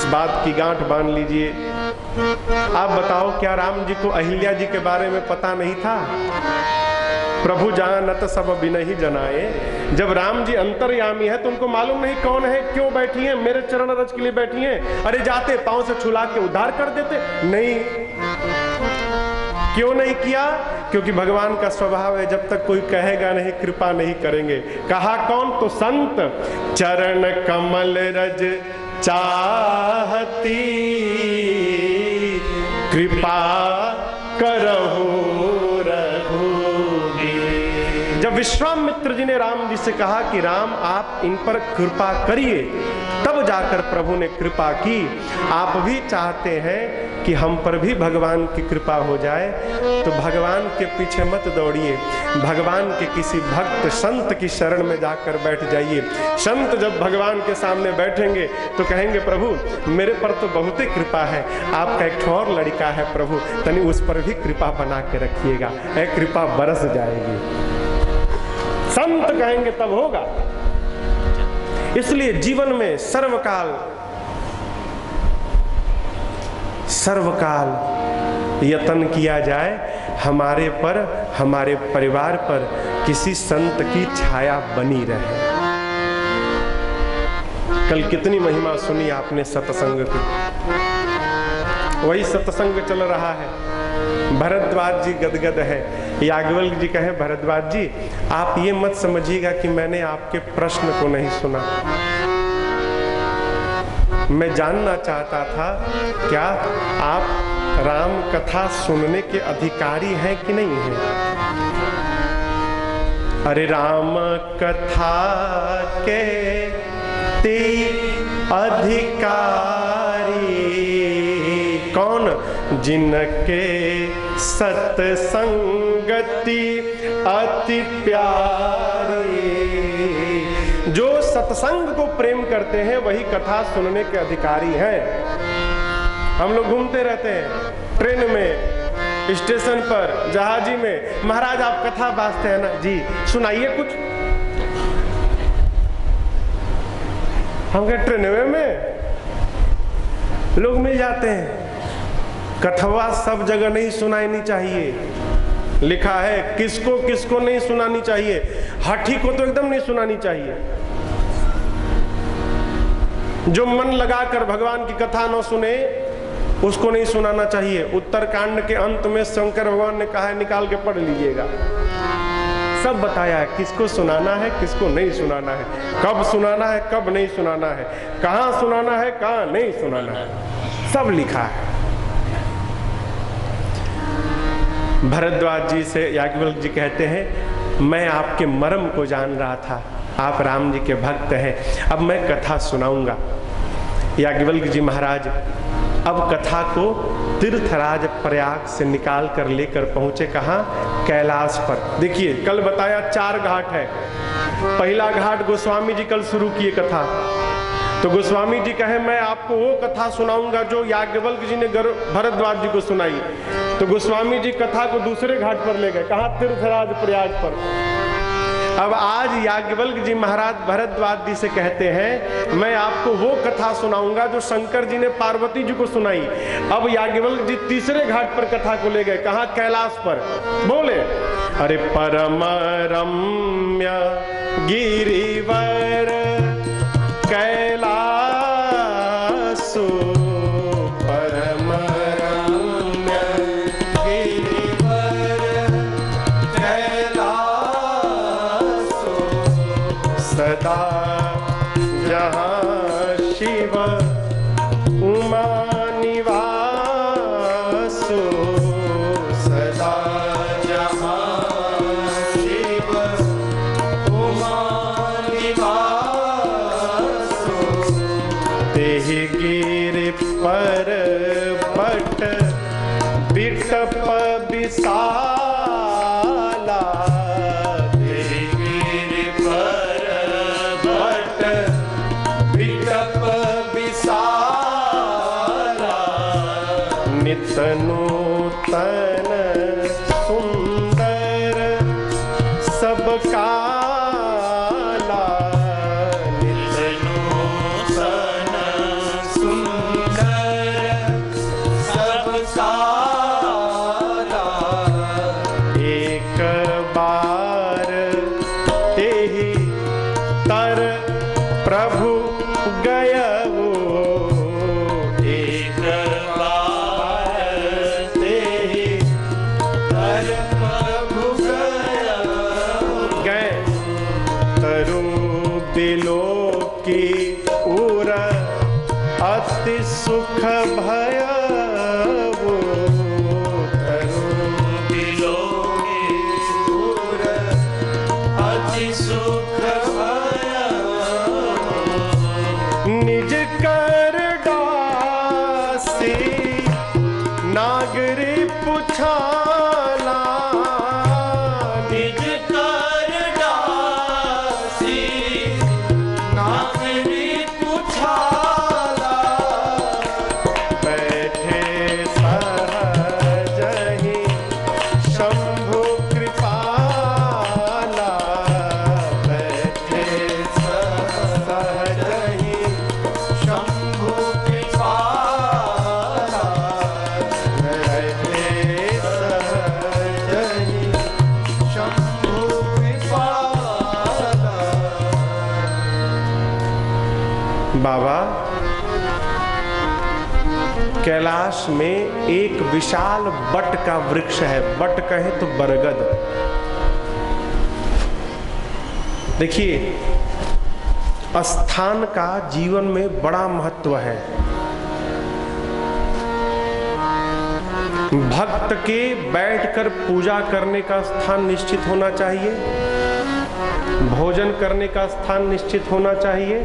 इस बात की गांठ बांध लीजिए। आप बताओ, क्या राम जी को अहिल्या जी के बारे में पता नहीं था? प्रभु जानत सब बिनहि जनाए। जब राम जी अंतर्यामी है तो उनको मालूम नहीं कौन है, क्यों बैठी हैं, मेरे चरण रज के लिए बैठी हैं। अरे जाते पांव से छुला के उद्धार कर देते। नहीं, क्यों नहीं किया? क्योंकि भगवान का स्वभाव है, जब तक कोई कहेगा नहीं कृपा नहीं करेंगे। कहा कौन? तो संत चरण कमल रज चाहती कृपा करहु रघुबीर। जब विश्वामित्र जी ने राम जी से कहा कि राम आप इन पर कृपा करिए, तब जाकर प्रभु ने कृपा की। आप भी चाहते हैं कि हम पर भी भगवान की कृपा हो जाए, तो भगवान के पीछे मत दौड़िए, भगवान के किसी भक्त संत की शरण में जाकर बैठ जाइए। संत जब भगवान के सामने बैठेंगे तो कहेंगे प्रभु मेरे पर तो बहुत ही कृपा है, आपका एक और लड़का है प्रभु, तनी उस पर भी कृपा बना के रखिएगा, कृपा बरस जाएगी। संत कहेंगे तब होगा। इसलिए जीवन में सर्वकाल यत्न किया जाए हमारे पर, हमारे परिवार पर किसी संत की छाया बनी रहे। कल कितनी महिमा सुनी आपने सत्संग की, वही सत्संग चल रहा है। भरद्वाज जी गदगद है। याज्ञवल्क्य जी कहे भरद्वाज जी आप ये मत समझिएगा कि मैंने आपके प्रश्न को नहीं सुना, मैं जानना चाहता था क्या आप राम कथा सुनने के अधिकारी हैं कि नहीं हैं? अरे राम कथा के अधिकारी कौन? जिनके सत्संगति अति प्यारी। जो सत्संग को प्रेम करते हैं वही कथा सुनने के अधिकारी हैं। हम लोग घूमते रहते हैं ट्रेन में, स्टेशन पर, जहाजी में, महाराज आप कथा बाजते हैं ना जी, सुनाइए कुछ। हम कहे ट्रेन में लोग मिल जाते हैं। कथवा सब जगह नहीं सुनानी चाहिए, लिखा है किसको किसको नहीं सुनानी चाहिए। हाथी को तो एकदम नहीं सुनानी चाहिए। जो मन लगाकर भगवान की कथा न सुने उसको नहीं सुनाना चाहिए। उत्तरकांड के अंत में शंकर भगवान ने कहा है निकाल के पढ़ लीजिएगा, सब बताया है किसको सुनाना है किसको नहीं सुनाना है, कब सुनाना है कब नहीं सुनाना है, कहाँ सुनाना है कहाँ नहीं सुनाना है, सब लिखा है। भरद्वाज जी से याज्ञवल्क्य जी कहते हैं मैं आपके मर्म को जान रहा था, आप राम जी के भक्त हैं, अब मैं कथा सुनाऊंगा। याज्ञवल्क्य जी महाराज अब कथा को तीर्थराज प्रयाग से निकाल कर लेकर पहुंचे कहाँ? कैलाश पर। देखिए कल बताया 4 घाट है। पहला घाट गोस्वामी जी कल शुरू किए कथा, तो गोस्वामी जी कहे मैं आपको वो कथा सुनाऊंगा जो याज्ञवल्क्य जी ने भरद्वाज जी को सुनाई। तो गोस्वामी जी कथा को दूसरे घाट पर ले गए, कहा तीर्थराज प्रयाग पर। अब आज याज्ञवल्क्य जी महाराज भरद्वाज जी से कहते हैं मैं आपको वो कथा सुनाऊंगा जो शंकर जी ने पार्वती जी को सुनाई। अब याज्ञवल्क्य जी तीसरे घाट पर कथा को ले गए, कहा कैलाश पर। बोले अरे परम रम्य गिरिवर कैलासो, परम रम्य गिरिवर कैलासो, सदा जहाँ शिव उमा निवासो, सदा जहाँ शिव उमा गिर पर बट बिटप विशाला, गिर पर बट बिटप विशाला, नित नूतन सुंदर सब काला, नित नूतन सुंदर अति सुख भयउ तरु बिलोके सुर अति सुख भयउ निज कर डासी नागरी पुछाला निज कर डासी नागरी पुछाला बैठे सहजहि शंभु कृपाला बैठे सहजहि शंभु कृपाला बैठे सहजहि शंभु कृपाला। बाबा, कैलाश में एक विशाल बट का वृक्ष है, बट कहे तो बरगद। देखिए, स्थान का जीवन में बड़ा महत्व है। भक्त के बैठकर पूजा करने का स्थान निश्चित होना चाहिए, भोजन करने का स्थान निश्चित होना चाहिए,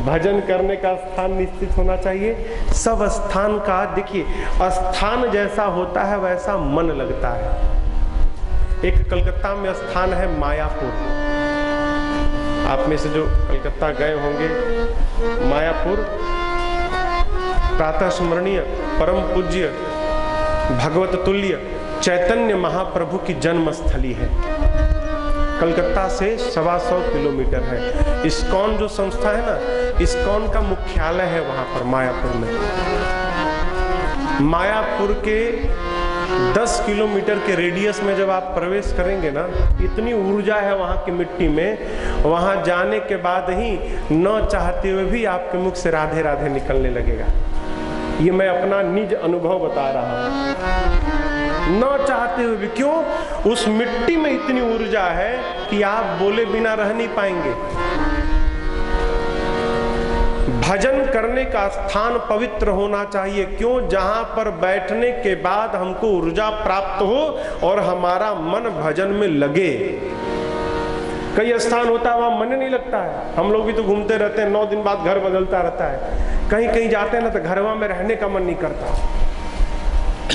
भजन करने का स्थान निश्चित होना चाहिए। सब स्थान का देखिए, स्थान जैसा होता है वैसा मन लगता है। एक कलकत्ता में स्थान है मायापुर। आप में से जो कलकत्ता गए होंगे, मायापुर प्रातः स्मरणीय परम पूज्य भगवत तुल्य चैतन्य महाप्रभु की जन्म स्थली है। कलकत्ता से 125 किलोमीटर है। इस्कॉन जो संस्था है ना, इस्कॉन का मुख्यालय है वहां पर मायापुर में। मायापुर के 10 किलोमीटर के रेडियस में जब आप प्रवेश करेंगे ना, इतनी ऊर्जा है वहां की मिट्टी में, वहां जाने के बाद ही न चाहते हुए भी आपके मुख से राधे राधे निकलने लगेगा। ये मैं अपना निज अनुभव बता रहा हूं, न चाहते हुए भी। क्यों? उस मिट्टी में इतनी ऊर्जा है कि आप बोले बिना रह नहीं पाएंगे। भजन करने का स्थान पवित्र होना चाहिए। क्यों? जहां पर बैठने के बाद हमको ऊर्जा प्राप्त हो और हमारा मन भजन में लगे। कई स्थान होता है वहां मन नहीं लगता है। हम लोग भी तो घूमते रहते हैं, 9 दिन बाद घर बदलता रहता है। कहीं कहीं जाते हैं ना तो घरवा में रहने का मन नहीं करता।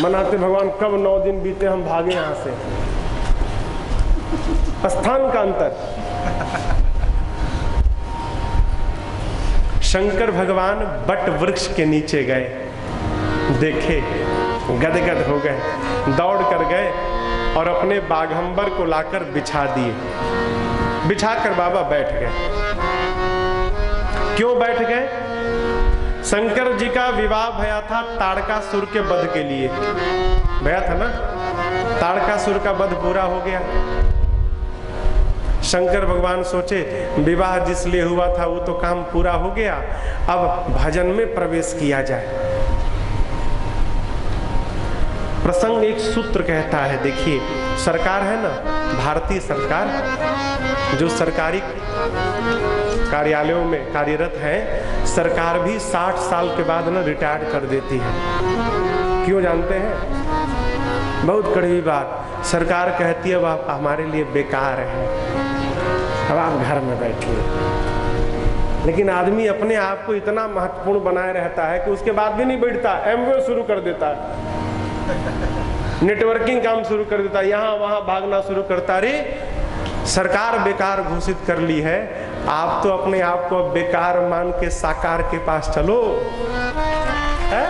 मनाते भगवान कब 9 दिन बीते हम भागे यहां से। स्थान का अंतर। शंकर भगवान बट वृक्ष के नीचे गए, देखे, गदगद हो गए, दौड़ कर गए और अपने बाघंबर को लाकर बिछा दिए। बिछाकर बाबा बैठ गए। क्यों बैठ गए? शंकर जी का विवाह भया था ताड़कासुर के वध के लिए, भया था ना। ताड़कासुर का वध पूरा हो गया। शंकर भगवान सोचे विवाह जिस लिए हुआ था वो तो काम पूरा हो गया, अब भजन में प्रवेश किया जाए। प्रसंग एक सूत्र कहता है। देखिए, सरकार है ना, भारतीय सरकार, जो सरकारी कार्यालयों में कार्यरत है, सरकार भी 60 साल के बाद ना रिटायर कर देती है। क्यों जानते हैं? बहुत कड़वी बात। सरकार कहती है अब आप हमारे लिए बेकार है, अब आप घर में बैठिए। लेकिन आदमी अपने आप को इतना महत्वपूर्ण बनाए रहता है कि उसके बाद भी नहीं बैठता, एमवे शुरू कर देता है, नेटवर्किंग काम शुरू कर देता है, यहाँ वहां भागना शुरू करता। रे सरकार बेकार घोषित कर ली है, आप तो अपने आप को बेकार मान के साकार के पास चलो। है?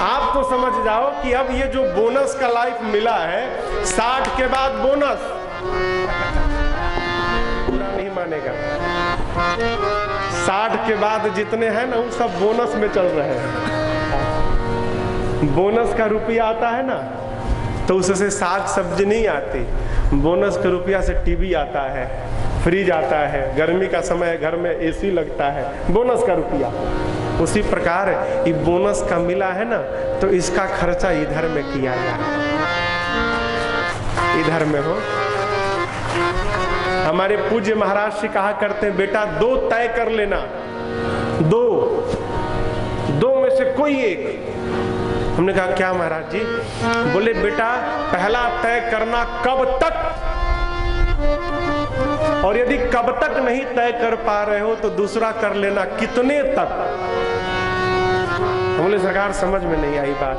आप तो समझ जाओ कि अब ये जो बोनस का लाइफ मिला है, 60 के बाद बोनस पूरा नहीं मानेगा। 60 के बाद जितने हैं ना वो सब बोनस में चल रहे हैं। बोनस का रुपया आता है ना, तो उससे साग सब्जी नहीं आती। बोनस का रुपया से टीवी आता है, फ्रिज आता है, गर्मी का समय घर में एसी लगता है, बोनस का रुपया। उसी प्रकार ये बोनस का मिला है ना, तो इसका खर्चा इधर में किया जाए। इधर में हो, हमारे पूज्य महाराज से कहा करते हैं, बेटा 2 तय कर लेना, 2 में से कोई एक। हमने कहा क्या महाराज जी? बोले बेटा पहला तय करना कब तक, और यदि कब तक नहीं तय कर पा रहे हो तो दूसरा कर लेना कितने तक। बोले सरकार समझ में नहीं आई बात।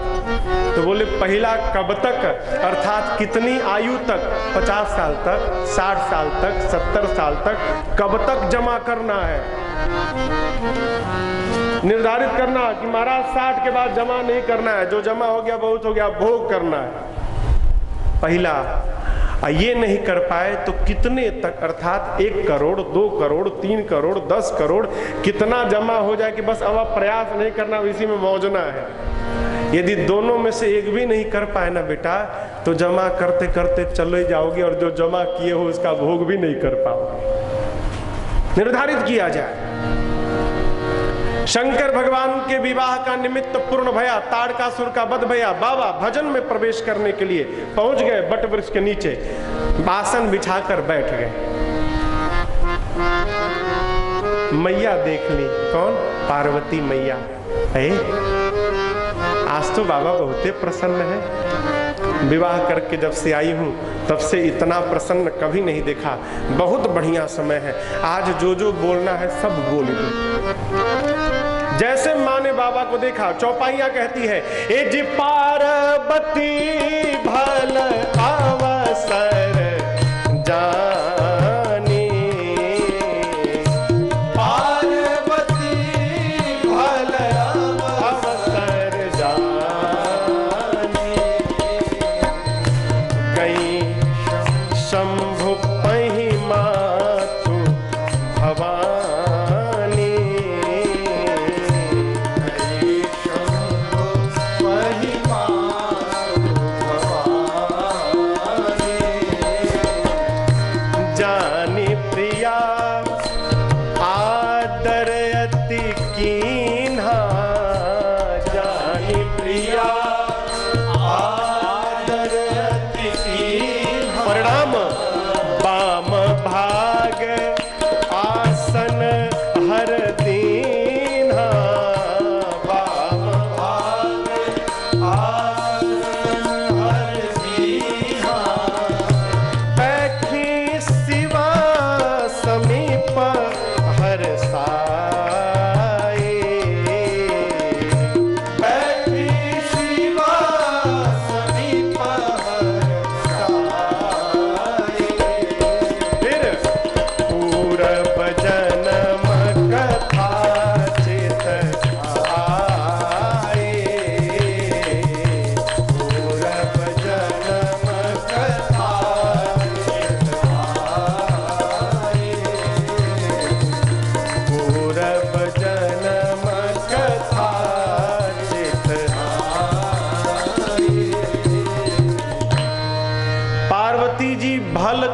तो बोले पहला कब तक अर्थात कितनी आयु तक, 50 साल तक, 60 साल तक, 70 साल तक, कब तक जमा करना है निर्धारित करना कि महाराज 60 के बाद जमा नहीं करना है, जो जमा हो गया बहुत हो गया, भोग करना है पहला। ये नहीं कर पाए तो कितने तक अर्थात 1 करोड़, 2 करोड़, 3 करोड़, 10 करोड़, कितना जमा हो जाए कि बस अब प्रयास नहीं करना, इसी में मौजना है। यदि दोनों में से एक भी नहीं कर पाए ना बेटा तो जमा करते करते चले जाओगे और जो जमा किए हो उसका भोग भी नहीं कर पाओगे। निर्धारित किया जाए। शंकर भगवान के विवाह का निमित्त पूर्ण भया, ताड़कासुर का वध भया। बाबा भजन में प्रवेश करने के लिए पहुंच गए वट वृक्ष के नीचे, आसन बिछाकर बैठ गए। मैया देख ली, कौन? पार्वती मैया। आज तो बाबा बहुते प्रसन्न है, विवाह करके जब से आई हूं तब से इतना प्रसन्न कभी नहीं देखा। बहुत बढ़िया समय है, आज जो जो बोलना है सब बोल दो। जैसे माँ ने बाबा को देखा, चौपाइया कहती है, ए जी पार्वती भल अवसर जानी, पार्वती भल अवसर जानी, कहीं शंभु पही मातु भवानी,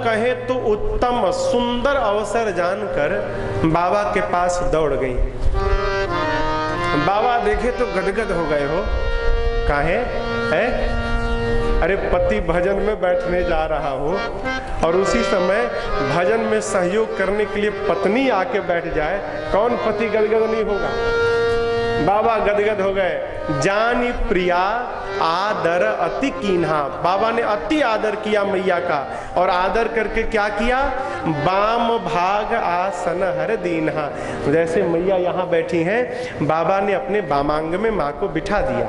कहे तो उत्तम सुंदर अवसर जानकर बाबा के पास दौड़ गई। बाबा देखे तो गदगद हो गए हो, काहे है? अरे पति भजन में बैठने जा रहा हो और उसी समय भजन में सहयोग करने के लिए पत्नी आके बैठ जाए, कौन पति गदगद नहीं होगा? बाबा गदगद हो गए। जानी प्रिया आदर अति कीन्हा, बाबा ने अति आदर किया मैया का, और आदर करके क्या किया? बाम भाग आसन हर दीन्हा। जैसे मैया यहाँ बैठी हैं, बाबा ने अपने बामांग में माँ को बिठा दिया।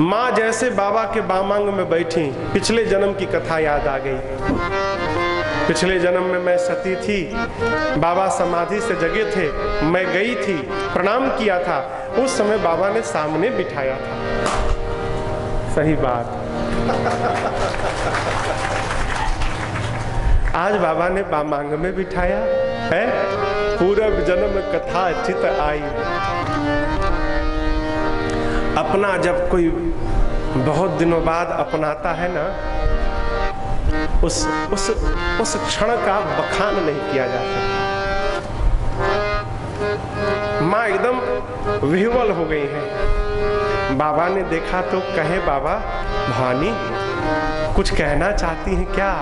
माँ जैसे बाबा के बामांग में बैठी, पिछले जन्म की कथा याद आ गई। पिछले जन्म में मैं सती थी, बाबा समाधि से जगे थे, मैं गई थी, प्रणाम किया था, उस समय बाबा ने सामने बिठाया था। सही बात। आज बाबा ने बामांग में बिठाया है। पूर्व जन्म कथा चित आई। अपना जब कोई बहुत दिनों बाद अपनाता है ना, उस क्षण का बखान नहीं किया जा सकता। माँ एकदम विह्वल हो गई है। बाबा ने देखा तो कहे, बाबा भवानी कुछ कहना चाहती हैं क्या?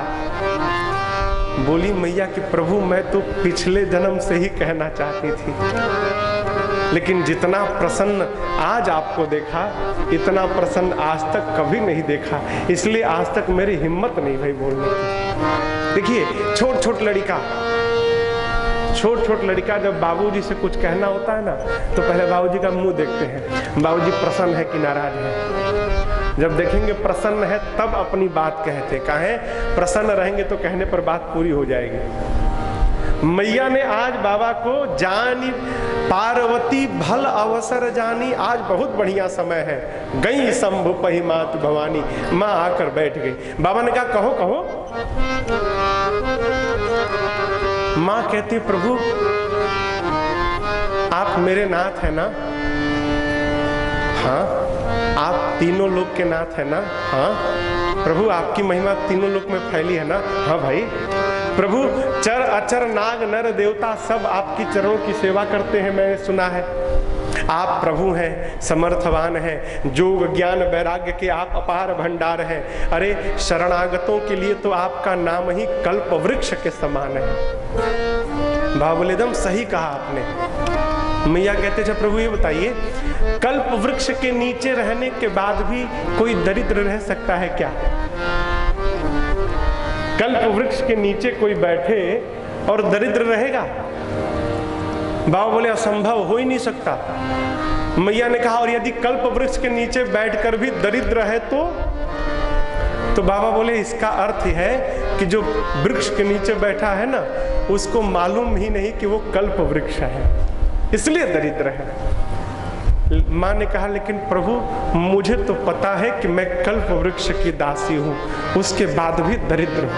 बोली मैया कि प्रभु मैं तो पिछले जन्म से ही कहना चाहती थी, लेकिन जितना प्रसन्न आज आपको देखा, इतना प्रसन्न आज तक कभी नहीं देखा, इसलिए आज तक मेरी हिम्मत नहीं भाई बोलने की। देखिए छोट छोट लड़का जब बाबूजी से कुछ कहना होता है ना, तो पहले बाबूजी का मुंह देखते हैं, बाबूजी प्रसन्न है कि नाराज है। जब देखेंगे प्रसन्न है तब अपनी बात कहते, काहे प्रसन्न रहेंगे तो कहने पर बात पूरी हो जाएगी। मैया ने आज बाबा को जानी पार्वती भल अवसर जानी, आज बहुत बढ़िया समय है, गई शंभु पही मात भवानी, माँ आकर बैठ गई। बाबा ने कहा कहो कहो। माँ कहती प्रभु आप मेरे नाथ है ना? हाँ। आप तीनों लोक के नाथ है ना? हाँ। प्रभु आपकी महिमा तीनों लोक में फैली है ना? हाँ भाई। प्रभु चर अचर नाग नर देवता सब आपकी चरणों की सेवा करते हैं, मैंने सुना है। आप प्रभु हैं, समर्थवान हैं, जोग ज्ञान वैराग्य के आप अपार भंडार हैं। अरे शरणागतों के लिए तो आपका नाम ही कल्प वृक्ष के समान है। बाबा बोले एकदम सही कहा आपने। मैया कहते थे प्रभु ये बताइए, कल्प वृक्ष के नीचे रहने के बाद भी कोई दरिद्र रह सकता है क्या? कल्प वृक्ष के नीचे कोई बैठे और दरिद्र रहेगा? बाबा बोले असंभव, हो ही नहीं सकता। मैया ने कहा और यदि कल्प वृक्ष के नीचे बैठकर भी दरिद्र है तो बाबा बोले इसका अर्थ है कि जो वृक्ष के नीचे बैठा है ना, उसको मालूम ही नहीं कि वो कल्प वृक्ष है, इसलिए दरिद्र है। माँ ने कहा लेकिन प्रभु मुझे तो पता है कि मैं कल्प वृक्ष की दासी हूं, उसके बाद भी दरिद्र हूं।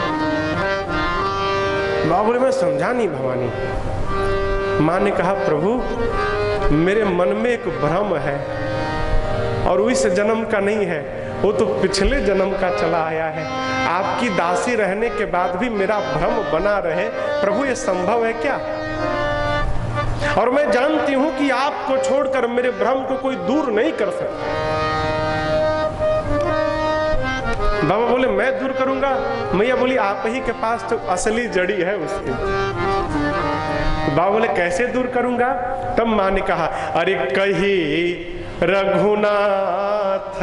बाबा बोले मैं समझा नहीं भवानी। माँ ने कहा प्रभु मेरे मन में एक भ्रम है और वो इस जन्म का नहीं है, वो तो पिछले जन्म का चला आया है। आपकी दासी रहने के बाद भी मेरा भ्रम बना रहे, प्रभु ये संभव है क्या? और मैं जानती हूं कि आपको छोड़कर मेरे भ्रम को कोई दूर नहीं कर सकता। बाबा बोले मैं दूर करूंगा? मैया बोली आप ही के पास तो असली जड़ी है उसकी। बाबा बोले कैसे दूर करूंगा? तब माँ ने कहा अरे कही रघुनाथ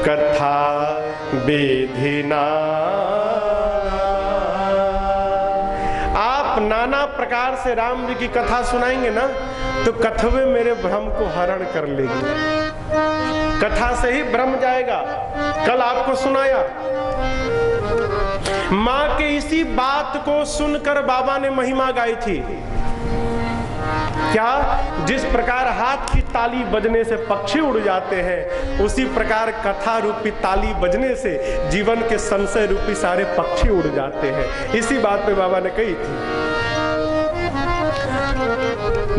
कथा विधिना, आप नाना प्रकार से राम जी की कथा सुनाएंगे ना, तो कथवे मेरे भ्रम को हरण कर लेगी। कथा से ही भ्रम जाएगा। कल आपको सुनाया, माँ के इसी बात को सुनकर बाबा ने महिमा गाई थी। क्या? जिस प्रकार हाथ की ताली बजने से पक्षी उड़ जाते हैं, उसी प्रकार कथा रूपी ताली बजने से जीवन के संशय रूपी सारे पक्षी उड़ जाते हैं। इसी बात पे बाबा ने कही थी।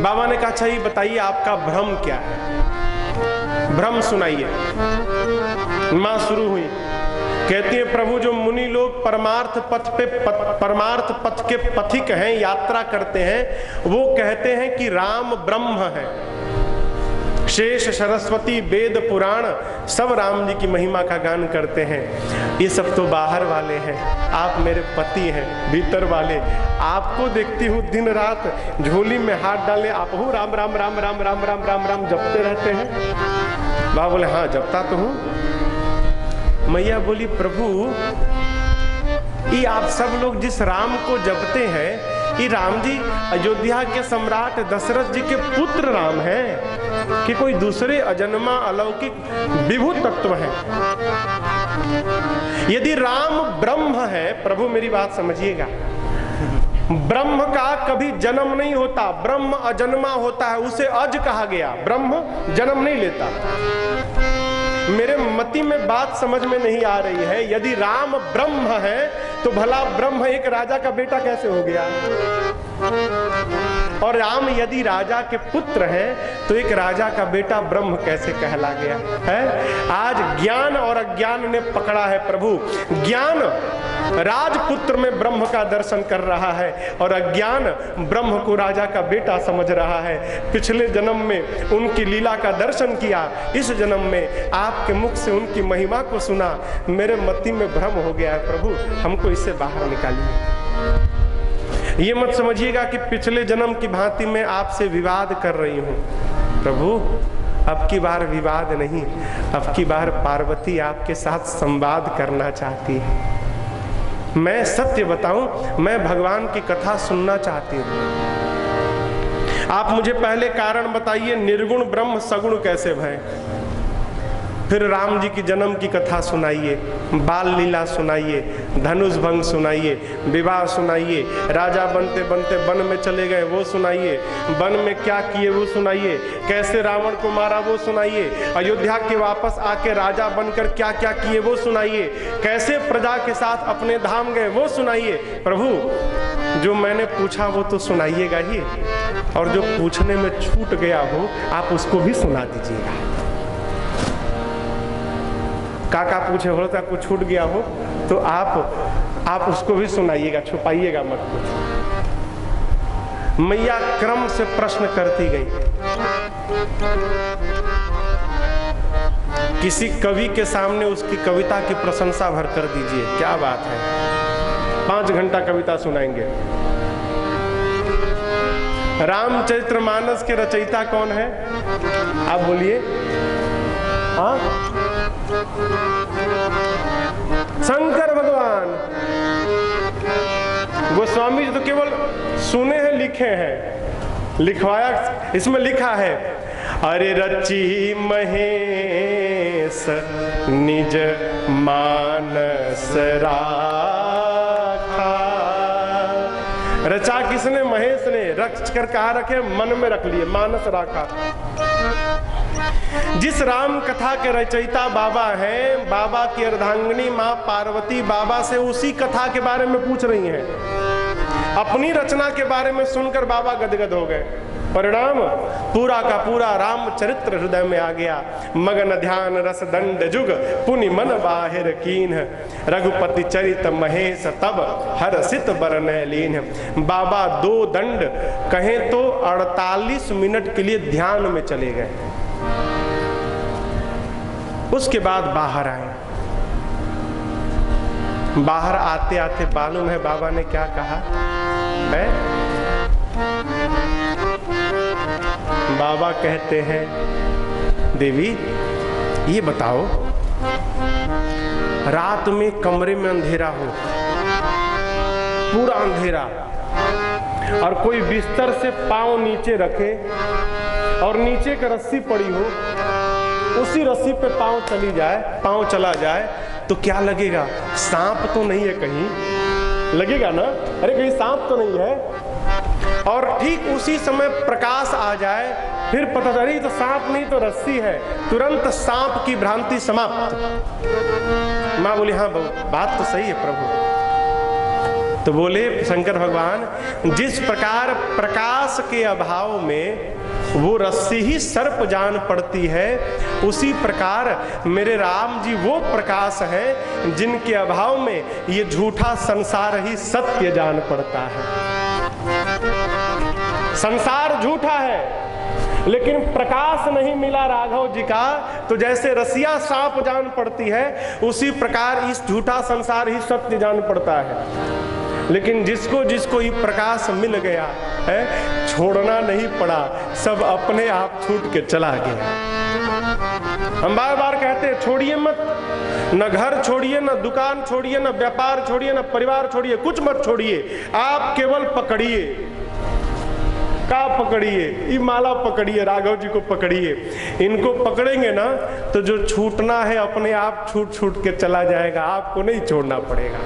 बाबा ने कहा अच्छा ये बताइए आपका भ्रम क्या है, भ्रम सुनाइए। मां शुरू हुई, कहती है प्रभु जो मुनि लोग परमार्थ पथ के पथिक हैं, यात्रा करते हैं, वो कहते हैं कि राम ब्रह्म है। शेष सरस्वती वेद पुराण सब राम जी की महिमा का गान करते हैं। ये सब तो बाहर वाले हैं, आप मेरे पति हैं भीतर वाले। आपको देखती हूँ दिन रात झोली में हाथ डाले आप हूँ राम राम राम राम राम राम राम राम जपते रहते हैं। बाबा बोले हाँ जपता तो हूँ। मैया बोली प्रभु ये आप सब लोग जिस राम को जपते हैं, ये राम जी अयोध्या के सम्राट दशरथ जी के पुत्र राम हैं कि कोई दूसरे अजन्मा अलौकिक विभू तत्व हैं? यदि राम ब्रह्म है, प्रभु मेरी बात समझिएगा, ब्रह्म का कभी जन्म नहीं होता, ब्रह्म अजन्मा होता है, उसे अज कहा गया। ब्रह्म जन्म नहीं लेता। मेरे मति में बात समझ में नहीं आ रही है। यदि राम ब्रह्म है तो भला ब्रह्म एक राजा का बेटा कैसे हो गया? और राम यदि राजा के पुत्र हैं तो एक राजा का बेटा ब्रह्म कैसे कहला गया है? आज ज्ञान और अज्ञान ने पकड़ा है प्रभु। ज्ञान राजपुत्र में ब्रह्म का दर्शन कर रहा है और अज्ञान ब्रह्म को राजा का बेटा समझ रहा है। पिछले जन्म में उनकी लीला का दर्शन किया, इस जन्म में आपके मुख से उनकी महिमा को सुना, मेरे मति में भ्रम हो गया है। प्रभु हमको इससे बाहर निकालिए। ये मत समझिएगा कि पिछले जन्म की भांति मैं आपसे विवाद कर रही हूँ। प्रभु अब की बार विवाद नहीं, अब की बार पार्वती आपके साथ संवाद करना चाहती है। मैं सत्य बताऊं, मैं भगवान की कथा सुनना चाहती हूँ। आप मुझे पहले कारण बताइए, निर्गुण ब्रह्म सगुण कैसे भय? फिर राम जी की जन्म की कथा सुनाइए, बाल लीला सुनाइए, धनुष भंग सुनाइए, विवाह सुनाइए, राजा बनते बनते वन में चले गए वो सुनाइए, वन में क्या किए वो सुनाइए, कैसे रावण को मारा वो सुनाइए, अयोध्या के वापस आके राजा बनकर क्या क्या किए वो सुनाइए, कैसे प्रजा के साथ अपने धाम गए वो सुनाइए। प्रभु जो मैंने पूछा वो तो सुनाइएगा ही, और जो पूछने में छूट गया हो आप उसको भी सुना दीजिएगा। काका पूछे हो तो आपको छूट गया हो तो आप उसको भी सुनाइएगा, छुपाइएगा मत कुछ। मैया क्रम से प्रश्न करती गई। किसी कवि के सामने उसकी कविता की प्रशंसा भर कर दीजिए, क्या बात है, 5 घंटा कविता सुनाएंगे। रामचरितमानस के रचयिता कौन है आप बोलिए? हाँ, शंकर भगवान। गोस्वामी जी तो केवल सुने हैं, लिखे हैं, लिखवाया। इसमें लिखा है, अरे रची महेश निज मानस राखा। रचा किसने? महेश ने। रच कर कहा रखे? मन में रख लिए, मानस राखा। जिस राम कथा के रचयिता बाबा हैं, बाबा की अर्धांगिनी मां पार्वती बाबा से उसी कथा के बारे में पूछ रही हैं। अपनी रचना के बारे में सुनकर बाबा गदगद हो गए। परिणाम पूरा का पूरा रामचरित्र हृदय में आ गया। मगन ध्यान रस दंड जुग पुनि मन बाहिर कीन, रघुपति चरित महेश तब हरसित बरनय लीन। बाबा 2 दंड कहें तो 48 मिनट के लिए ध्यान में चले गए। उसके बाद बाहर आए। बाहर आते आते मालूम है बाबा ने क्या कहा है? बाबा कहते हैं, देवी ये बताओ, रात में कमरे में अंधेरा हो, पूरा अंधेरा, और कोई बिस्तर से पांव नीचे रखे और नीचे का रस्सी पड़ी हो, उसी रस्सी पे पांव चला जाए तो क्या लगेगा? सांप तो नहीं है कहीं? लगेगा ना, अरे कहीं सांप तो नहीं है। और ठीक उसी समय प्रकाश आ जाए, फिर पता चली तो सांप नहीं तो रस्सी है, तुरंत सांप की भ्रांति समाप्त। माँ बोली, हाँ बात तो सही है प्रभु। तो बोले शंकर भगवान, जिस प्रकार प्रकाश के अभाव में वो रस्सी ही सर्प जान पड़ती है, उसी प्रकार मेरे राम जी वो प्रकाश हैं जिनके अभाव में ये झूठा संसार ही सत्य जान पड़ता है। संसार झूठा है लेकिन प्रकाश नहीं मिला राघव जी का, तो जैसे रसिया सांप जान पड़ती है, उसी प्रकार इस झूठा संसार ही सत्य जान पड़ता है। लेकिन जिसको जिसको ही प्रकाश मिल गया है, छोड़ना नहीं पड़ा, सब अपने आप छूट के चला गया। हम बार बार कहते हैं, छोड़िए मत, न घर छोड़िए, न दुकान छोड़िए, न व्यापार छोड़िए, न परिवार छोड़िए, कुछ मत छोड़िए, आप केवल पकड़िए। का पकड़िए? ये माला पकड़िए, राघव जी को पकड़िए। इनको पकड़ेंगे ना तो जो छूटना है अपने आप छूट छूट के चला जाएगा, आपको नहीं छोड़ना पड़ेगा,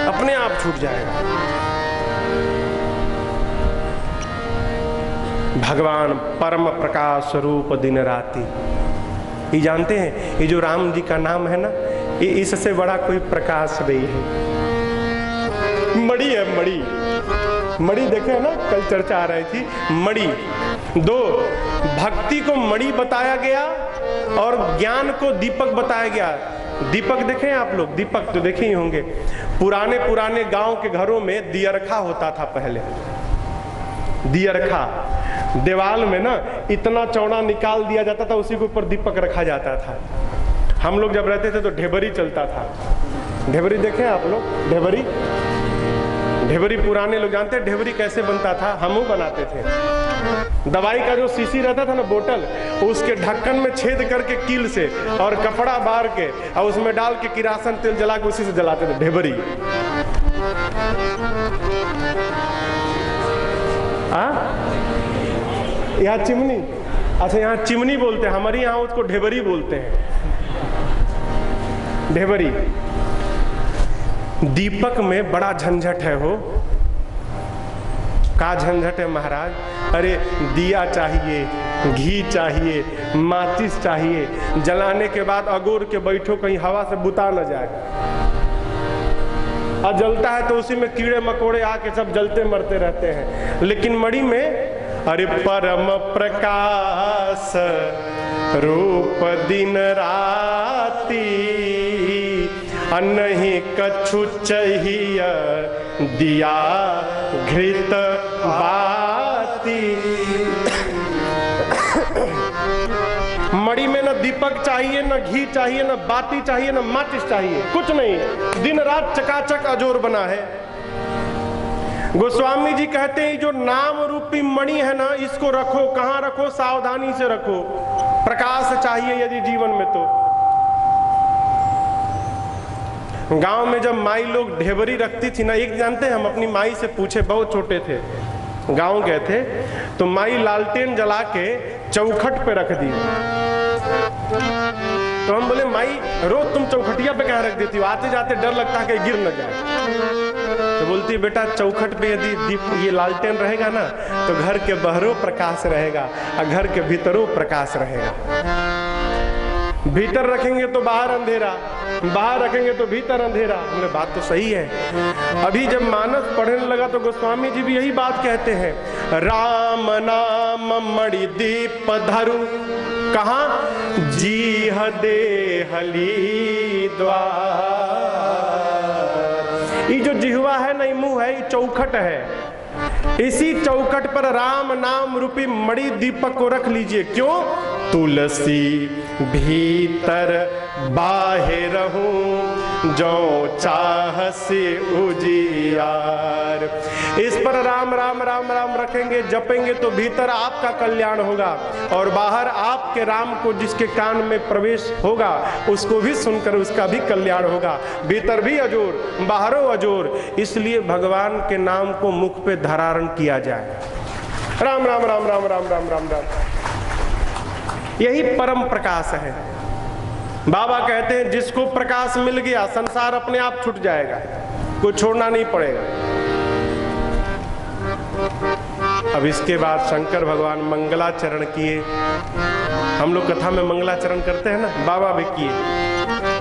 अपने आप छूट जाएगा। भगवान परम प्रकाश स्वरूप दिन राति, ये जानते हैं, ये जो राम जी का नाम है ना, ये इससे बड़ा कोई प्रकाश नहीं है। मणि है, मणि। मणि देखे ना, कल चर्चा आ रही थी, मणि। 2 भक्ति को मणि बताया गया और ज्ञान को दीपक बताया गया। दीपक देखे हैं आप लोग? दीपक तो देखे ही होंगे। पुराने पुराने गांव के घरों में दियरखा होता था पहले। दियरखा दीवाल में ना इतना चौड़ा निकाल दिया जाता था, उसी के ऊपर दीपक रखा जाता था। हम लोग जब रहते थे तो ढेबरी चलता था। ढेबरी देखे आप लोग? ढेबरी, ढेबरी पुराने लोग जानते हैं ढेबरी कैसे बनता था? हम बनाते थे। दवाई का जो शीशी रहता था ना, बोतल, उसके ढक्कन में छेद करके कील से और कपड़ा बार के और उसमें डाल के किरासन तेल जला के उसी से जलाते थे। ढेबरी यहाँ चिमनी, अच्छा यहाँ चिमनी बोलते हैं, हमारे यहाँ उसको ढेबरी बोलते हैं। ढेबरी। दीपक में बड़ा झंझट है हो। का झंझट है महाराज? अरे दिया चाहिए, घी चाहिए, माचिस चाहिए, जलाने के बाद अगोर के बैठो कहीं हवा से बुता न जाए। और जलता है तो उसी में कीड़े मकोड़े आके सब जलते मरते रहते हैं। लेकिन मणि में अरे परम प्रकाश रूप दिन राती, नहीं कछु चाहिए दिया घृत बाती। मणि में न दीपक चाहिए, न घी चाहिए, न बाती चाहिए, न माचिस चाहिए, कुछ नहीं। दिन रात चकाचक अजोर बना है। गोस्वामी जी कहते हैं जो नाम रूपी मणि है ना, इसको रखो। कहाँ रखो? सावधानी से रखो। प्रकाश चाहिए यदि जीवन में तो। गांव में जब माई लोग ढेबरी रखती थी ना, एक जानते हैं हम अपनी माई से पूछे, बहुत छोटे थे, गांव गए थे तो माई लालटेन जला के चौखट पे रख दी। तो हम बोले माई रोज तुम चौखटिया पे कहाँ रख देती हो? आते जाते डर लगता है कि गिर न जाए। तो बोलती बेटा चौखट पे यदि दीप ये लालटेन रहेगा ना तो घर के बाहरों प्रकाश रहेगा और घर के भीतरों प्रकाश रहेगा। भीतर रखेंगे तो बाहर अंधेरा, बाहर रखेंगे तो भीतर अंधेरा। बोले बात तो सही है। अभी जब मानस पढ़ने लगा तो गोस्वामी जी भी यही बात कहते हैं, राम नाम मणि दीप धरु, कहाँ? जीह देहली द्वार। ये जो जिह्वा है ना, मुंह है, ये चौखट है। इसी चौखट पर राम नाम रूपी मणि दीपक को रख लीजिए। क्यों? तुलसी भीतर बाहर हूँ जो चाह से उजियार। इस पर राम राम राम राम रखेंगे, जपेंगे तो भीतर आपका कल्याण होगा और बाहर आपके राम को जिसके कान में प्रवेश होगा उसको भी सुनकर उसका भी कल्याण होगा। भीतर भी अजोर, बाहरों अजोर। इसलिए भगवान के नाम को मुख पे धारण किया जाए। राम राम राम राम राम राम राम राम, यही परम प्रकाश है। बाबा कहते हैं जिसको प्रकाश मिल गया संसार अपने आप छूट जाएगा, कोई छोड़ना नहीं पड़ेगा। अब इसके बाद शंकर भगवान मंगलाचरण किए। हम लोग कथा में मंगलाचरण करते हैं ना, बाबा भी किए।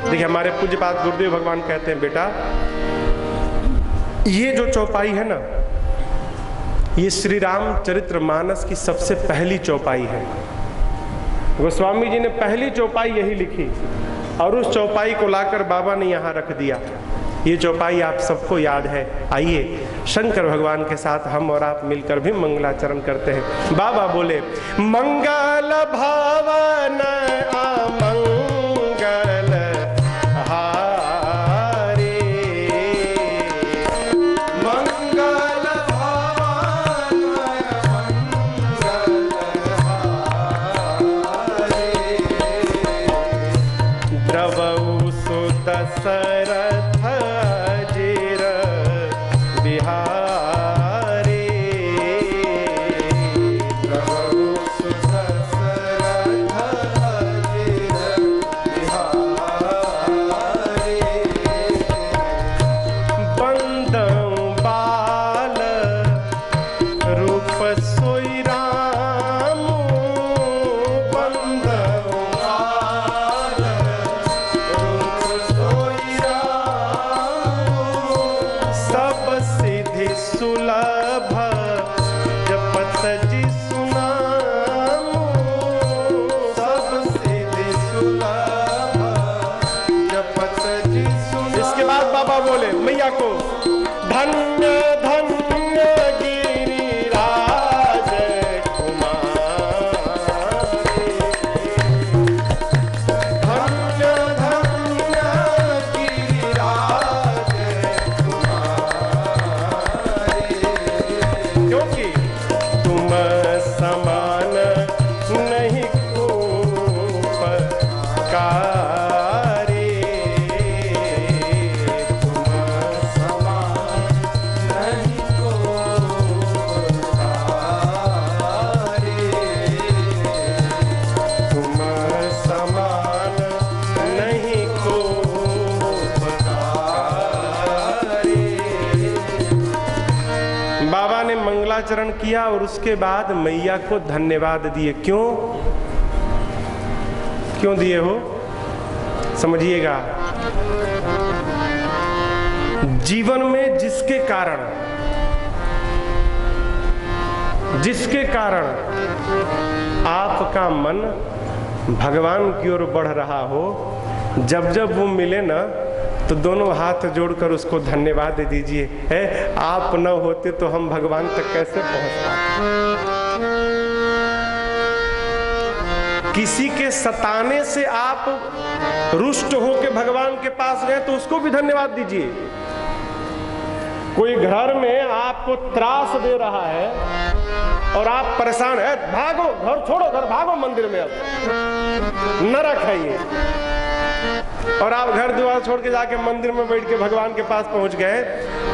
देखिए हमारे पूज्यपाद गुरुदेव भगवान कहते हैं बेटा ये जो चौपाई है ना, ये श्री रामचरितमानस की सबसे पहली चौपाई है। गोस्वामी जी ने पहली चौपाई यही लिखी और उस चौपाई को लाकर बाबा ने यहाँ रख दिया। ये चौपाई आप सबको याद है। आइए शंकर भगवान के साथ हम और आप मिलकर भी मंगलाचरण करते हैं। बाबा बोले मंगल भावन अमंगल हारे, मंगल भावन अमंगल हारे, द्रवौ सुदशरथ मैया को। धन्य धन्य गिरिराज कुमारी, धन्य धन्य गिरिराज कुमारी, क्योंकि तुम समान नहीं उपकारी, तुम समान नहीं उपकारी, तुम समान नहीं उपकारी। बाबा ने मंगलाचरण किया और उसके बाद मैया को धन्यवाद दिए। क्यों क्यों दिए हो, समझिएगा। जीवन में जिसके कारण आपका मन भगवान की ओर बढ़ रहा हो, जब जब वो मिले ना तो दोनों हाथ जोड़कर उसको धन्यवाद दे दीजिए। है, आप न होते तो हम भगवान तक कैसे पहुंच पाते। किसी के सताने से आप रुष्ट होकर भगवान के पास गए तो उसको भी धन्यवाद दीजिए। कोई घर में आपको त्रास दे रहा है और आप परेशान है, भागो घर छोड़ो, घर भागो मंदिर में, अब नरक है ये। और आप घर द्वार छोड़ के जाके मंदिर में बैठ के भगवान के पास पहुंच गए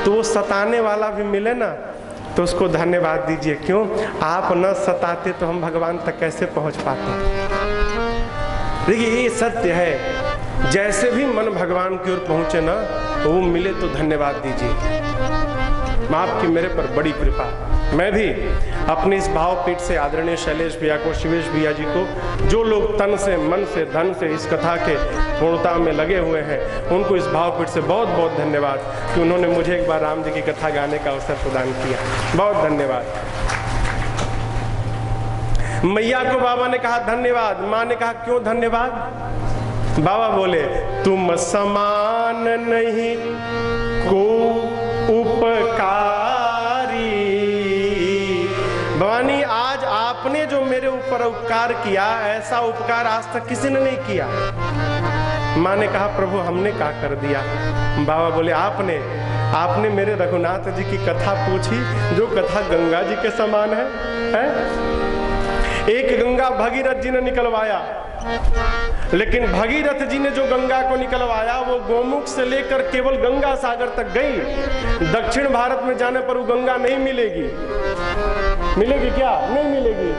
तो वो सताने वाला भी मिले ना तो उसको धन्यवाद दीजिए। क्यों, आप न सताते तो हम भगवान तक कैसे पहुंच पाते। देखिए ये सत्य है, जैसे भी मन भगवान की ओर पहुंचे ना तो वो मिले तो धन्यवाद दीजिए। आपकी मेरे पर बड़ी कृपा। मैं भी अपने इस भावपीठ से आदरणीय शैलेश भैया को, शिवेश भैया जी को, जो लोग तन से, मन से, धन से इस कथा के पूर्णता में लगे हुए हैं, उनको इस भावपीठ से बहुत बहुत धन्यवाद कि उन्होंने मुझे एक बार राम जी की कथा गाने का अवसर प्रदान किया। बहुत धन्यवाद। मैया को बाबा ने कहा धन्यवाद, माँ ने कहा क्यों धन्यवाद। बाबा बोले तुम समान नहीं को उपकारी। भवानी आज आपने जो मेरे ऊपर उपकार किया, ऐसा उपकार आज तक किसी ने नहीं किया। माँ ने कहा प्रभु हमने क्या कर दिया। बाबा बोले आपने मेरे रघुनाथ जी की कथा पूछी, जो कथा गंगा जी के समान है? एक गंगा भगीरथ जी ने निकलवाया, लेकिन भगीरथ जी ने जो गंगा को निकलवाया वो गोमुख से लेकर केवल गंगा सागर तक गई। दक्षिण भारत में जाने पर वो गंगा नहीं मिलेगी। मिलेगी क्या? नहीं मिलेगी।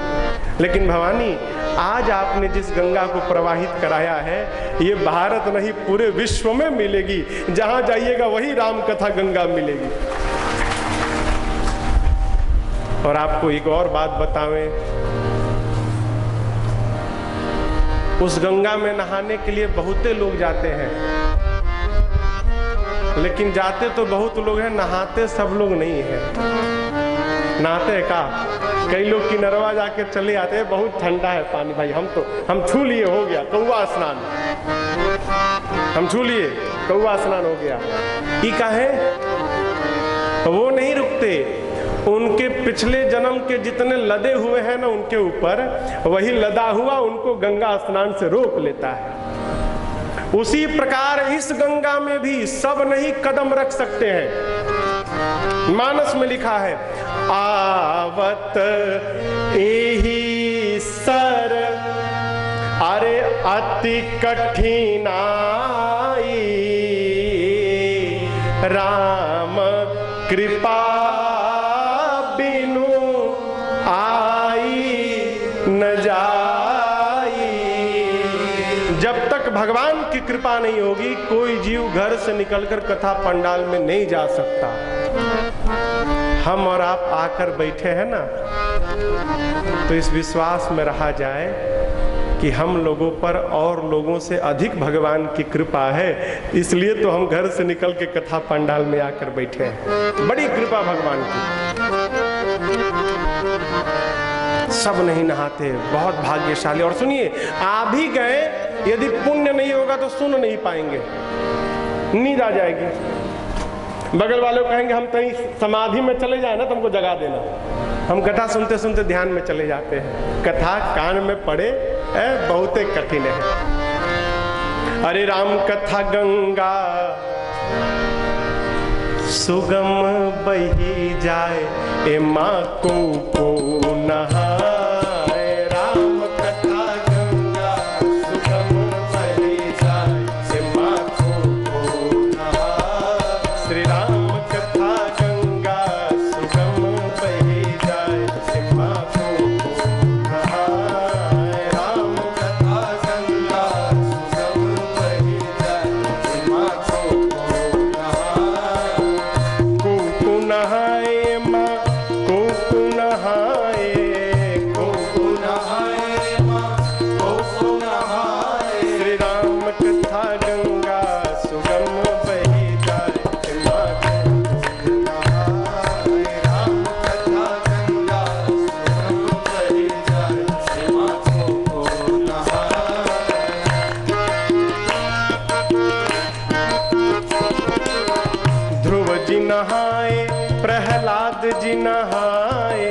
लेकिन भवानी आज आपने जिस गंगा को प्रवाहित कराया है, ये भारत नहीं पूरे विश्व में मिलेगी। जहां जाइएगा वही राम कथा गंगा मिलेगी। और आपको एक और बात बतावें, उस गंगा में नहाने के लिए बहुते लोग जाते हैं, लेकिन जाते तो बहुत लोग हैं, नहाते सब लोग नहीं है। नहाते हैं का? कई लोग किनरवा जाके चले आते हैं, बहुत ठंडा है पानी भाई, हम छू लिए, हो गया कौवा स्नान, हम छू लिए कौवा स्नान हो गया। ये काहे? वो नहीं रुकते, उनके पिछले जन्म के जितने लदे हुए हैं ना उनके ऊपर, वही लदा हुआ उनको गंगा स्नान से रोक लेता है। उसी प्रकार इस गंगा में भी सब नहीं कदम रख सकते हैं। मानस में लिखा है आवत एही सर अरे अति कठिनाई, राम कृपा बिनु आई न जाई। जब तक भगवान की कृपा नहीं होगी, कोई जीव घर से निकलकर कथा पंडाल में नहीं जा सकता। हम और आप आकर बैठे हैं ना, तो इस विश्वास में रहा जाए कि हम लोगों पर और लोगों से अधिक भगवान की कृपा है, इसलिए तो हम घर से निकल के कथा पंडाल में आकर बैठे हैं। बड़ी कृपा भगवान की। सब नहीं नहाते, बहुत भाग्यशाली। और सुनिए, आ भी गए, यदि पुण्य नहीं होगा तो सुन नहीं पाएंगे, नींद आ जाएगी। बगल वाले को कहेंगे हम कहीं समाधि में चले जाए ना तो हमको जगा देना। हम कथा सुनते सुनते ध्यान में चले जाते हैं। कथा कान में पड़े बहुत कठिन है। अरे राम कथा गंगा सुगम बही जाए, ए माँ को नहाए। राम कथा गंगा सुगम बही जाए, ए माँ को नहाए। श्री राम कथा गंगा सुगम बही जाए, ए माँ को नहाए। राम कथा गंगा सुगम बही जाए, ए माँ को नहाए। माँ को नहाए, को नहाए, माँ को नहाए। श्री राम कथा गंगा सुगम बही जाए, माँ को नहाए। राम कथा गंगा सुगम बही जाए, माँ को नहाए। ध्रुव जी नहाए, प्रहलाद जी नहाए।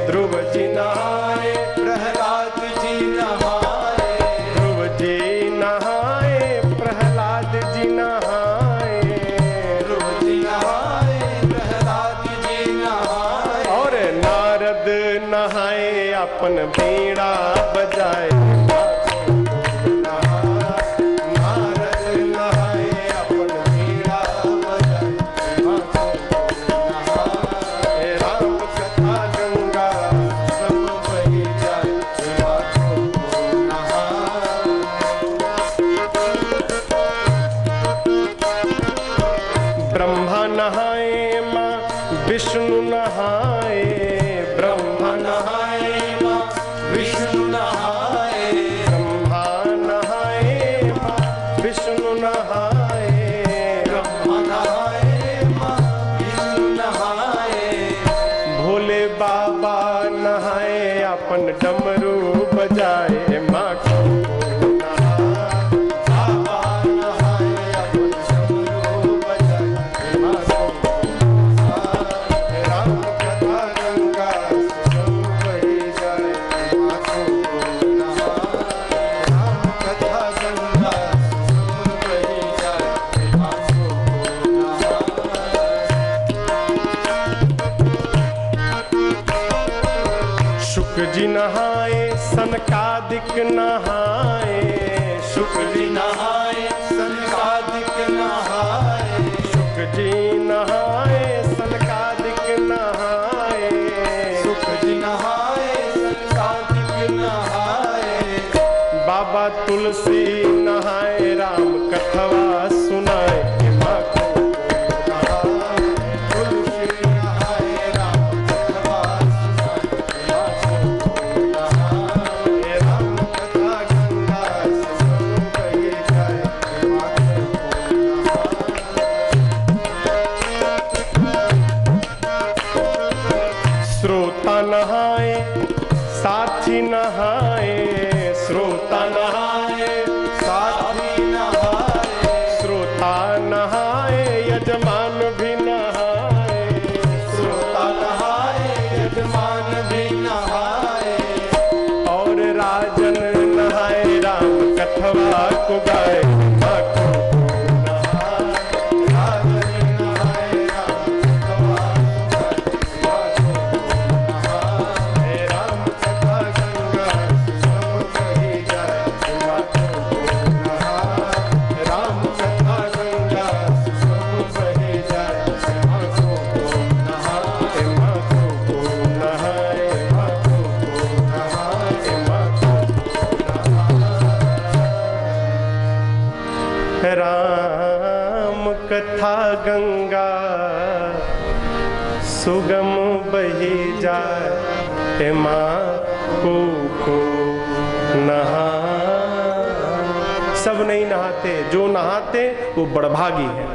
ध्रुव जी नहाए, प्रहलाद जी नहाए। ध्रुव जी नहाए, प्रहलाद जी नहाए। ध्रुव जी नहाए, प्रहलाद जी नहाए। और नारद नहाए, अपन बीड़ा बजाए। ब्रह्मा नहाए, माँ विष्णु नहाए। ब्रह्मा नहाए, माँ विष्णु नहाए। ब्रह्मा नहाए, माँ विष्णु नहाए। ब्रह्मा नहाए, माँ विष्णु नहाए। भोले बाबा नहाए, अपन डमरू बजाए। माँ को शुक्र जी नहाए, सनकादिक नहाए। शुक्र जी नहाए, सनकादिक नहाए। शुक्र जी नहाए, सनकादिक नहाए। शुक्र जी नहाए, सनकादिक नहाए। बाबा तुलसी नहाए, राम कथवा सुनाए। माँ को श्रोता नहाए, साथी नहाए। श्रोता नहाए, साथी नहाए। श्रोता नहाए, यजमान भी नहाए। श्रोता नहाए, यजमान भी नहाए। और राजन नहाए, राम कथवा को गाए। राम कथा गंगा सुगम बही जाए, माँ को नहा। सब नहीं नहाते, जो नहाते वो बड़भागी है,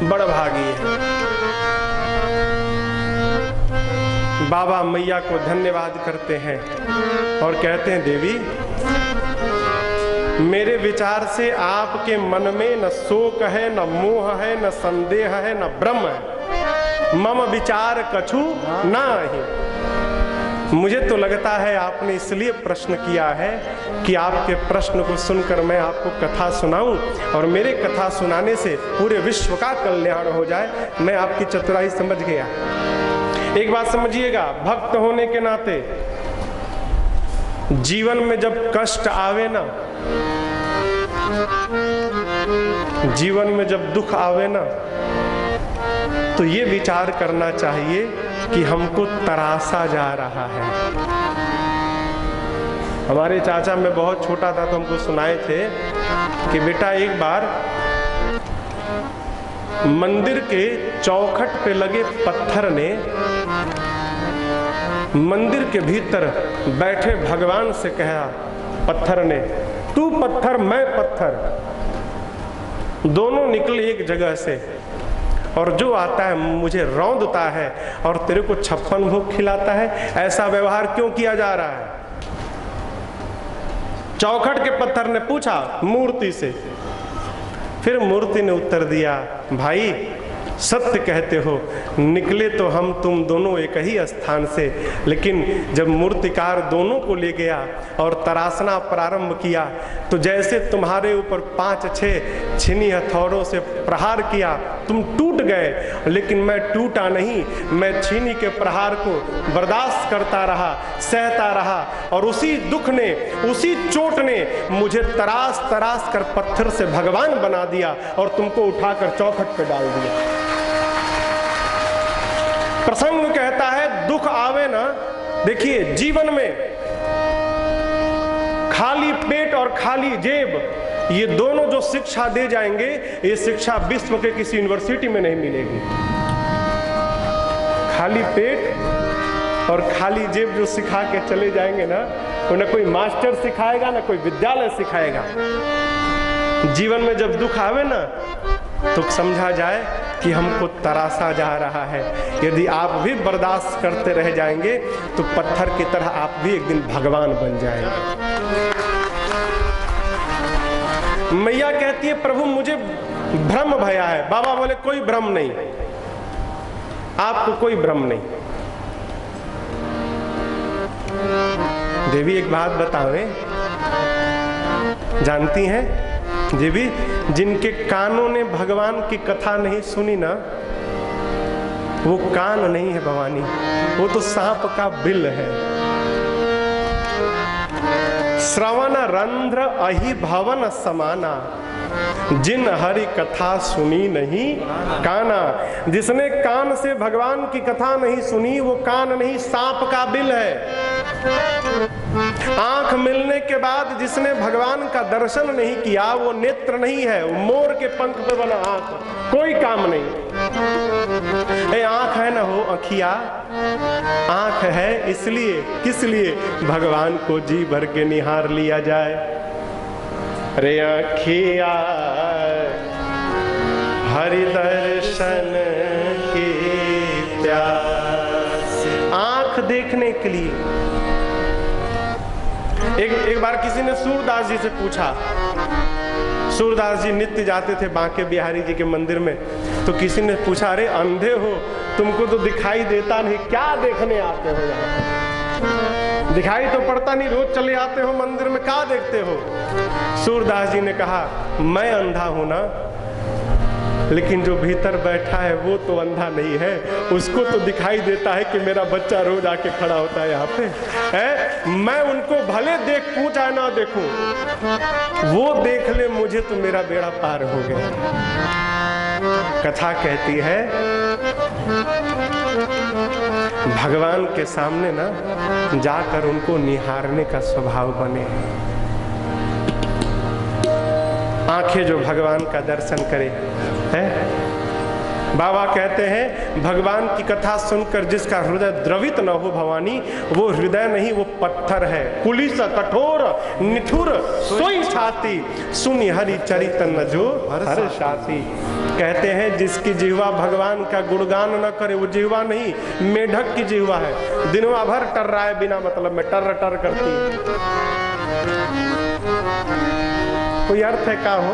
बड़भागी है। बाबा मैया को धन्यवाद करते हैं और कहते हैं, देवी मेरे विचार से आपके मन में न शोक है, न मोह है, न संदेह है, न भ्रम है। मम विचार कछु नाही। मुझे तो लगता है आपने इसलिए प्रश्न किया है कि आपके प्रश्न को सुनकर मैं आपको कथा सुनाऊं और मेरे कथा सुनाने से पूरे विश्व का कल्याण हो जाए। मैं आपकी चतुराई समझ गया। एक बात समझिएगा, भक्त होने के नाते जीवन में जब कष्ट आवे ना, जीवन में जब दुख आवे ना, तो ये विचार करना चाहिए कि हमको तरासा जा रहा है। हमारे चाचा, मैं बहुत छोटा था तो हमको सुनाए थे कि बेटा एक बार मंदिर के चौखट पे लगे पत्थर ने मंदिर के भीतर बैठे भगवान से कहा, पत्थर ने, तू पत्थर मैं पत्थर, दोनों निकले एक जगह से, और जो आता है मुझे रौंदता है और तेरे को 56 भोग खिलाता है। ऐसा व्यवहार क्यों किया जा रहा है? चौखट के पत्थर ने पूछा मूर्ति से। फिर मूर्ति ने उत्तर दिया, भाई सत्य कहते हो, निकले तो हम तुम दोनों एक ही स्थान से, लेकिन जब मूर्तिकार दोनों को ले गया और तराशना प्रारंभ किया तो जैसे तुम्हारे ऊपर 5-6 छीनी हथौड़ों से प्रहार किया, तुम टूट गए, लेकिन मैं टूटा नहीं। मैं छीनी के प्रहार को बर्दाश्त करता रहा, सहता रहा, और उसी दुख ने, उसी चोट ने मुझे तराश तराश कर पत्थर से भगवान बना दिया और तुमको उठाकर चौखट पे डाल दिया। प्रसंग कहता है दुख आवे ना, देखिए जीवन में खाली पेट और खाली जेब, ये दोनों जो शिक्षा दे जाएंगे, ये शिक्षा विश्व के किसी यूनिवर्सिटी में नहीं मिलेगी। खाली पेट और खाली जेब जो सिखा के चले जाएंगे ना, वो ना कोई मास्टर सिखाएगा ना कोई विद्यालय सिखाएगा। जीवन में जब दुख आवे ना तो समझा जाए कि हमको तरासा जा रहा है। यदि आप भी बर्दाश्त करते रह जाएंगे तो पत्थर की तरह आप भी एक दिन भगवान बन जाएंगे। मैया कहती है, प्रभु मुझे भ्रम भया है। बाबा बोले कोई भ्रम नहीं, आपको कोई भ्रम नहीं। देवी एक बात बतावे, जानती हैं देवी, जिनके कानों ने भगवान की कथा नहीं सुनी ना, वो कान नहीं है भवानी, वो तो सांप का बिल है। श्रवण रंध्र अहि भवन समाना, जिन हरि कथा सुनी नहीं काना। जिसने कान से भगवान की कथा नहीं सुनी, वो कान नहीं, सांप का बिल है। आंख मिलने के बाद जिसने भगवान का दर्शन नहीं किया, वो नेत्र नहीं है, वो मोर के पंख पे बना आंख, कोई काम नहीं। आंख है ना हो अखिया, आंख है इसलिए, किस लिए? भगवान को जी भर के निहार लिया जाए। रे अखिया हरि दर्शन की प्यास, आंख देखने के लिए। एक बार किसी ने सूरदास जी से पूछा, सूरदास जी नित्य जाते थे बांके बिहारी जी के मंदिर में, तो किसी ने पूछा, अरे अंधे हो, तुमको तो दिखाई देता नहीं, क्या देखने आते हो यहाँ? दिखाई तो पड़ता नहीं, रोज चले आते हो मंदिर में, क्या देखते हो? सूरदास जी ने कहा, मैं अंधा हूं ना, लेकिन जो भीतर बैठा है वो तो अंधा नहीं है। उसको तो दिखाई देता है कि मेरा बच्चा रोज आके खड़ा होता है यहाँ पे, है? मैं उनको भले देखूं चाहे ना देखूं, वो देख ले मुझे तो मेरा बेड़ा पार हो गया। कथा कहती है भगवान के सामने ना जाकर उनको निहारने का स्वभाव बने। आंखें जो भगवान का दर्शन करे, है? बाबा कहते हैं भगवान की कथा सुनकर जिसका हृदय द्रवित न हो भवानी, वो हृदय नहीं, वो पत्थर है। पुलिस कठोर निठुर सोई छाती, सुनी हरि चरित न जो हर साथी। कहते हैं जिसकी जिह्वा भगवान का गुणगान न करे, वो जिह्वा नहीं, मेढक की जिह्वा है। दिनवा भर टर रहा है, बिना मतलब में टर टर करती है। कोई अर्थ है का हो?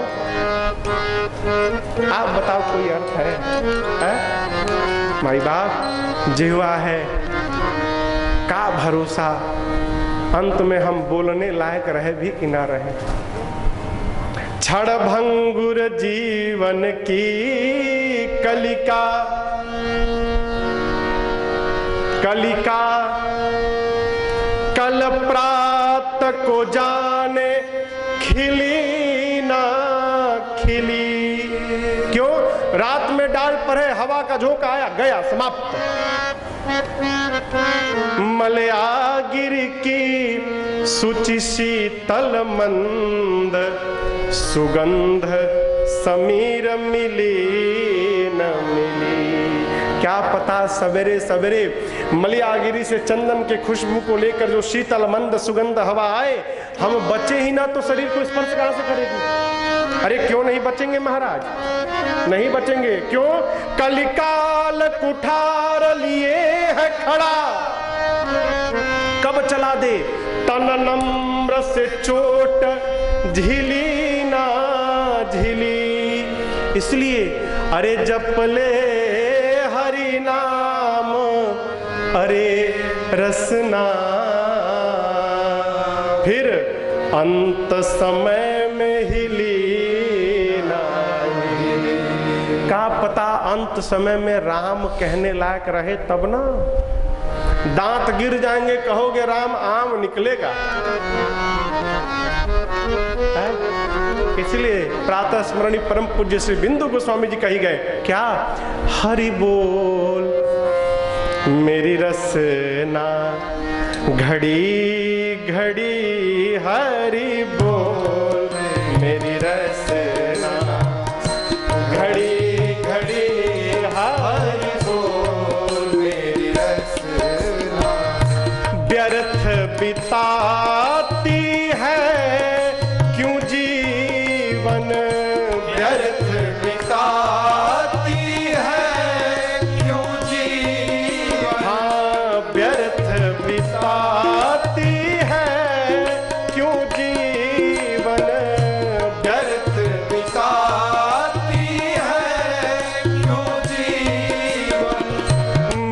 आप बताओ कोई अर्थ है? माई बाप जिह्वा है का भरोसा, अंत में हम बोलने लायक रहे भी कि ना रहे। क्षण भंगुर जीवन की कलिका, कलिका कल प्रात को जाने खिली ना खिली। क्यों? रात में डाल पर है, हवा का झोंका आया, गया, समाप्त। मलयागिर की सुचि शीतल मंद सुगंध समीर मिली न मिली। क्या पता सवेरे सवेरे मलयागिरी से चंदन के खुशबू को लेकर जो शीतल मंद सुगंध हवा आए, हम बचे ही ना तो शरीर को स्पर्श कहां से करेगी? अरे क्यों नहीं बचेंगे महाराज? नहीं बचेंगे। क्यों? कलिकाल कुठार लिए है खड़ा, कब चला दे तन नम्र से चोट झिली ना झिली। इसलिए अरे जप ले हरि नाम, अरे रसना, फिर अंत समय में हिली ना हिली। का पता अंत समय में राम कहने लायक रहे तब ना। दांत गिर जाएंगे, कहोगे राम, आम निकलेगा। इसलिए प्रातः स्मरणी परम पूज्य श्री बिंदु गोस्वामी जी कही गए क्या? हरि बोल मेरी रसना, घड़ी घड़ी हरि बोल मेरी रसना, घड़ी घड़ी हरि बोल मेरी रसना। व्यर्थ बिताती है क्यों जीवन, व्यर्थ बिताती है क्यों जीवन। हाँ, व्यर्थ बिताती है क्यों जीवन, व्यर्थ बिताती है क्यों जीवन।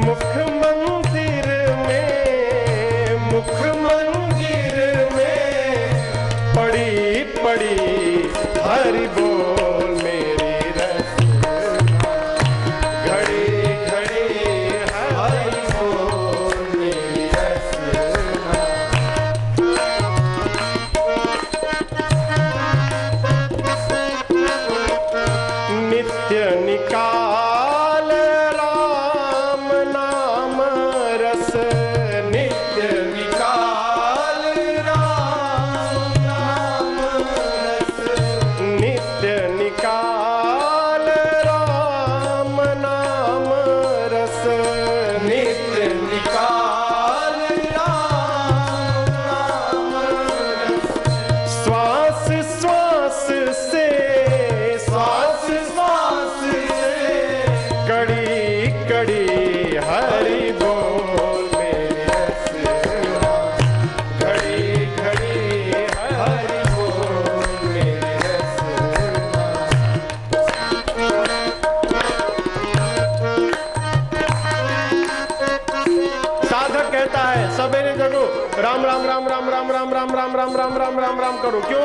मुख मंदिर में, मुख मंदिर में पड़ी पड़ी हरि बोल मेरी रसना, घड़ी घड़ी हरि बोल मेरी रसना। नित्य निकाल राम नाम रस, नित्य निकाल राम नाम रस, नित्य निकाल राम नाम रस, नित्य निकाल राम नाम रस। श्वास श्वास से, श्वास श्वास से कड़ी कड़ी हरि बोल मेरी रसना, घड़ी घड़ी हरि बोल मेरी रसना। साधक कहता है सवेरे जगो, राम राम राम राम राम राम राम राम राम राम राम राम राम करो। क्यों?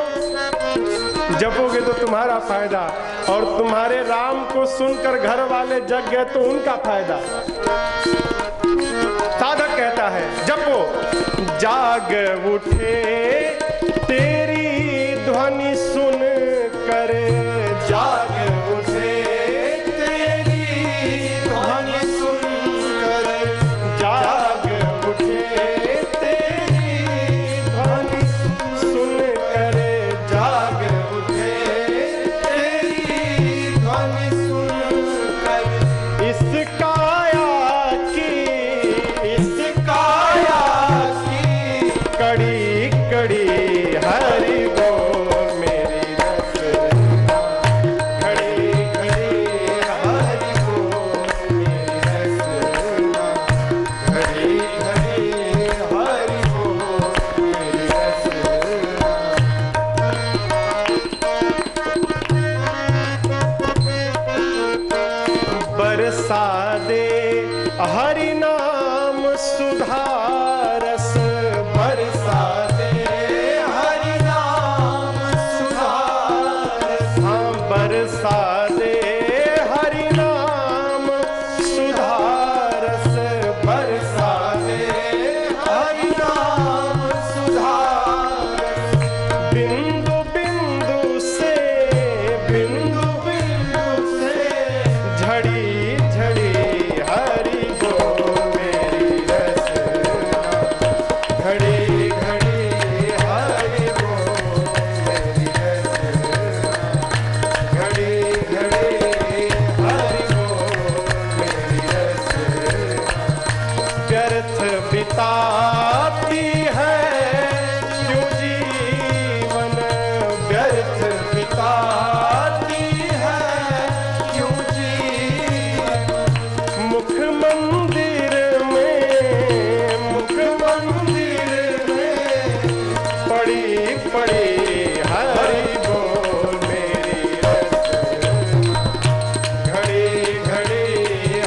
जपोगे तो तुम्हारा फायदा, और तुम्हारे राम को सुनकर घर वाले जग गए तो उनका फायदा। साधक कहता है जपो, जाग उठे तेरी ध्वनि सुन कर, जाग उठे तेरी ध्वनि सुन कर, जाग उठे तेरी ध्वनि सुन कर, जाग उठे तेरी ध्वनि सुन कर। इस काया की, इस काया की कड़ी कड़ी हरि बोल मेरी रसना, घड़ी घड़ी हरि बोल मेरी रसना, घड़ी घड़ी हरि बोल मेरी रसना। सुधा रस बरसा दे, हरि नाम सुधा रस बरसा दे, हरि नाम सुधा रस बरसा दे, हरि नाम सुधा रस। बिंदु बिंदु से, बिंदु बिंदु से झड़ी झड़ी हरि बोल मेरी रसना, घड़ी घड़ी हरि बोल मेरी रसना, घड़ी घड़ी हरि बोल मेरी रसना। व्यर्थ बिताती है क्यों जीवन, व्यर्थ बिताती है क्यों जीवन। मुख मंदिर में, मुख मंदिर में पड़ी पड़ी हरि बोल मेरी रसना, घड़ी घड़ी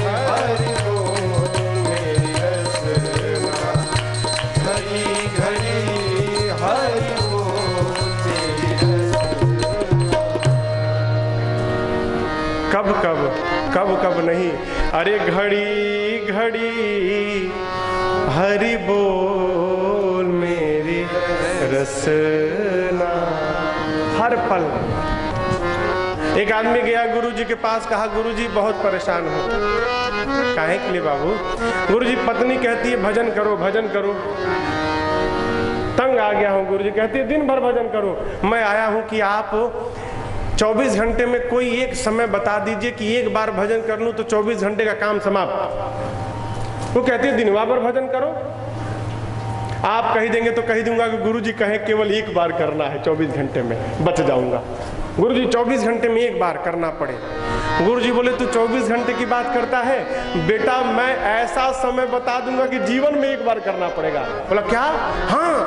हरि बोल मेरी रसना, घड़ी घड़ी हरि बोल मेरी रसना। कब कब, कब कब नहीं, अरे घड़ी घड़ी हरि बोल मेरी रसना। हर पल। एक आदमी गया गुरुजी के पास, कहा गुरुजी बहुत परेशान हूँ। काहे के लिए बाबू? गुरुजी पत्नी कहती है भजन करो भजन करो, तंग आ गया हूँ। गुरुजी कहती है दिन भर भजन करो। मैं आया हूँ कि आप 24 घंटे में कोई एक समय बता दीजिए कि एक बार भजन कर लूं तो 24 घंटे का काम समाप्त। वो कहती है दिनवा भर भजन करो। आप कही देंगे तो कही दूंगा कि गुरुजी कहे केवल एक बार करना है, 24 घंटे में बच जाऊंगा। गुरुजी 24 घंटे में एक बार करना पड़े। गुरुजी बोले तू 24 घंटे की बात करता है बेटा, मैं ऐसा समय बता दूंगा कि जीवन में एक बार करना पड़ेगा। बोला क्या? हाँ।